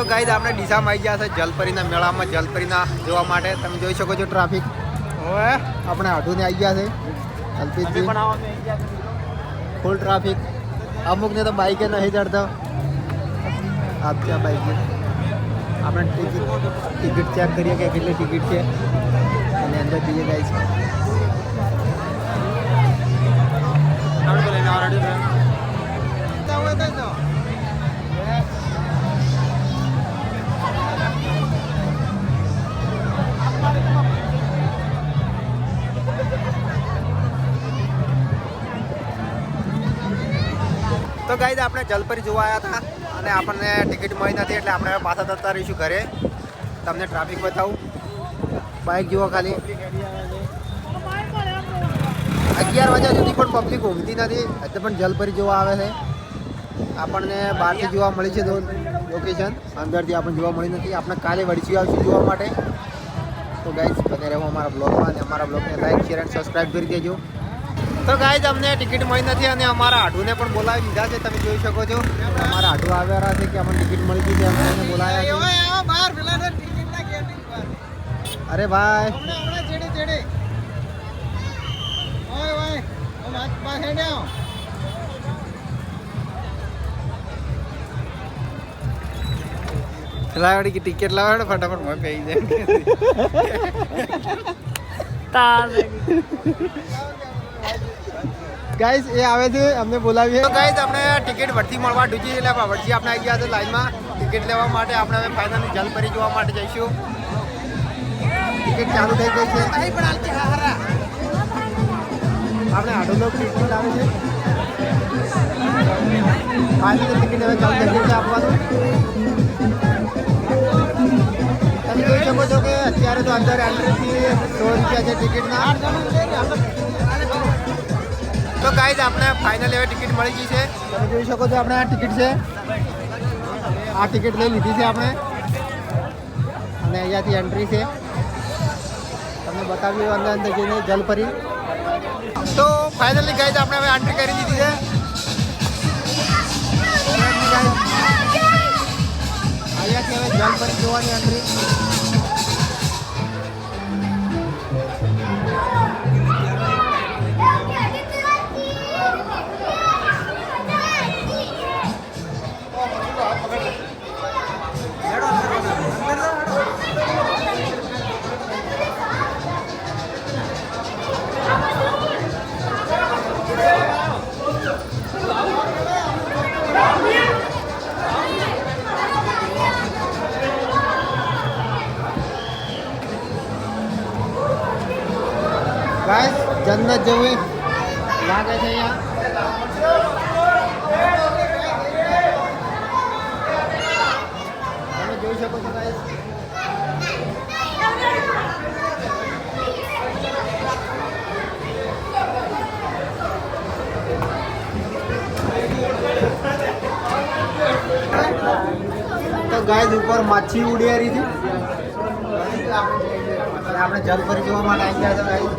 તો ગાઈસ આપણે ડીસામાં આવી ગયા છે જલપરીના મેળામાં જલપરીના જોવા માટે. તમે જોઈ શકો છો ટ્રાફિક. હવે આપણે આઢુને આવી ગયા છે અલ્પિતજી. Full traffic. અમુકને તો બાઈકે નહીં ચડતો. આપ ક્યાં બાઈક છે? આપણે ટિકિટ ચેક કરીએ કે કેટલી ટિકિટ છે અને અંદર જઈએ ગાઈસ. તો ગાઈસ આપણે જલપરી જોવા આવ્યા હતા અને આપણને ટિકિટ મળી નથી એટલે આપણે પાછા જતા રહીશું ઘરે. તમને ટ્રાફિક બતાવું. બાઇક જુઓ ખાલી. 11 વાગ્યા સુધી પણ પબ્લિક ઊંઘતી નથી. એટલે પણ જલપરી જોવા આવે છે. આપણને બહારથી જોવા મળી છે લોકેશન. અંદરથી આપણને જોવા મળી નથી. આપણે કાલે વળીશું આવશું જોવા માટે. તો ગાઈસ બને રહો અમારા બ્લોગમાં અને અમારા બ્લોગને લાઈક શેર અને સબસ્ક્રાઈબ કરી દેજો. તો ગાઈસ અમને ટિકિટ મળી નથી અને અમારા આઢુને પણ બોલાવી દીધા છે. તમે જોઈ શકો છો અમારા આઢુ આવ્યા છે કે અમને ટિકિટ મળી ગઈ છે. અમને બોલાવ્યા છે. અરે ભાઈ લાવડી की टिकट लावड़ फटाफट मैं पे ही जाए. गाइस ये आवे थे हमने बोलाવી છે. તો ગાઈસ આપણે ટિકિટ વળતી મળવા ડૂજી એટલે વળતી આપણે આવી ગયા છે લાઈનમાં ટિકિટ લેવા માટે. આપણે હવે ફાઇનલી જલપરી જોવા માટે જઈશું. ટિકિટ ચાલુ થઈ ગઈ છે. આપણે આટો લોક ટિકિટ લાવે છે. ફાઇનલી ટિકિટ હવે ચાલુ થઈ ગઈ છે આપવાનું. તમે જોઈ શકો છો કે અત્યારે તો અંદર એન્ટ્રી ₹100 છે ટિકિટના. તો ગાઈસ આપણે ફાઇનલ હવે ટિકિટ મળી ગઈ છે. તમે જોઈ શકો છો આપણે આ ટિકિટ છે. આ ટિકિટ લઈ લીધી છે આપણે અને અહીંયાથી એન્ટ્રી છે. તમને બતાવ્યું અંદર અંદર જઈને જલપરી. તો ફાઇનલી ગાઈસ આપણે હવે એન્ટ્રી કરી દીધી છે. અહીંયાથી હવે જલપરી જોવાની એન્ટ્રી. ગાઈસ જન્નત જેવું લાગે છે અહીંયા. તમે જોઈ શકો છો ગાઈસ. તો ગાઈસ ઉપર માછી ઉડી રહી હતી. આપણે જલપરી જોવા માટે આવી ગયા હતા ગાઈસ.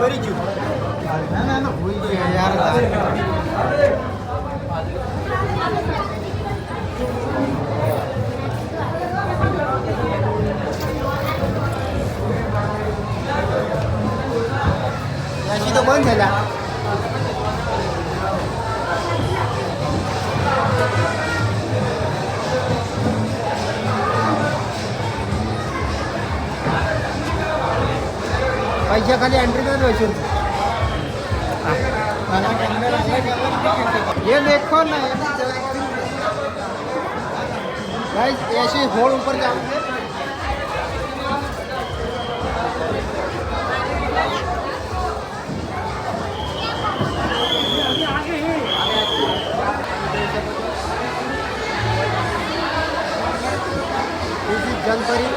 મરી ગયું. ના ભૂલ ગયું યાર. તો બંધ થયેલા. પૈસા ખાલી एंट्री में रोशन ये देखो ना गाइस ऐसे होड़ ऊपर जाओगे જલપરી.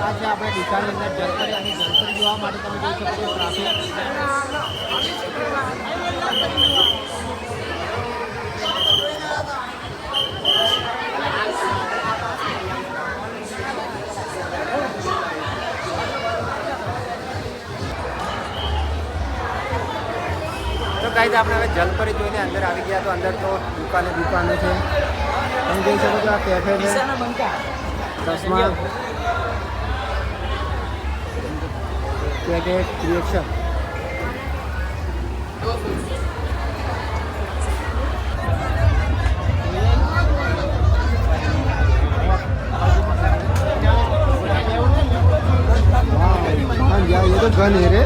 આજે આપણે ડીસાની અંદર જલપરી અને જલપરી જોવા માટે તમે જોઈ શકો છો ટ્રાફિક. તો ગાઈસ આપણે હવે જલપરી જોઈને અંદર આવી ગયા. તો અંદર તો દુકાનો છે. તમે જોઈ શકો છો આ કેફે છે. ચશ્મા ક્રિએશન. ये तो गन है रे.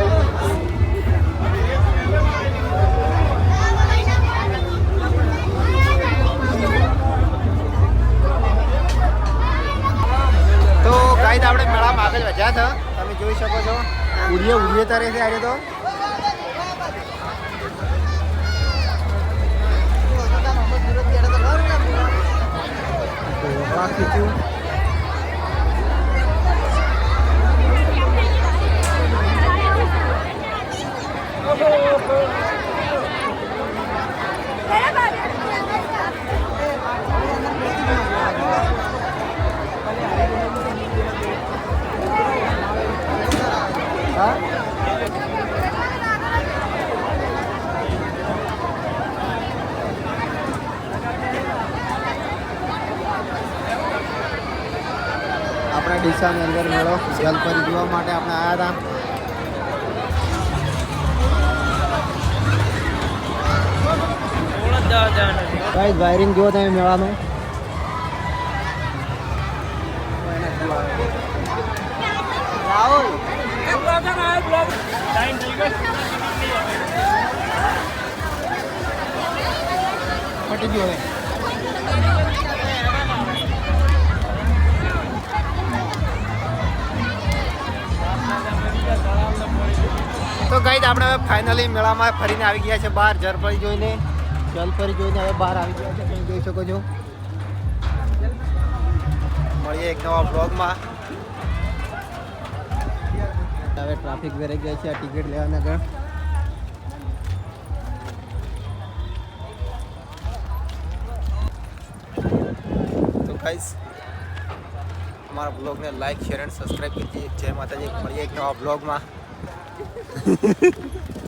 તો ગાઈસ આપણે મેળામાં આગળ વધ્યા હતા. તમે જોઈ શકો છો ઉડીએ તારે છે આજે તો. ખીચ્યું આપણે ડીસાની અંદર મેળો જલપરી જોવા માટે આપણે આવ્યા હતા. ગાઈસ વાયરિંગ જુઓ તમે મેળાનું. પટી ગયો હવે. તો ગાઈસ આપણે હવે ફાઇનલી મેળામાં ફરીને આવી ગયા છે બહાર. જલપરી જોઈને હવે બહાર આવી ગયા છે. તમે જોઈ શકો છો. મળીએ એક નવા બ્લોગમાં. હવે ટ્રાફિક વેરાઈ ગયા છે આ ટિકિટ લેવાના ગણ. તો ગાઈસ અમારા બ્લોગને લાઈક શેર એન્ડ સબસ્ક્રાઈબ કીજીએ. જય માતાજી. મળીએ એક નવા બ્લોગમાં.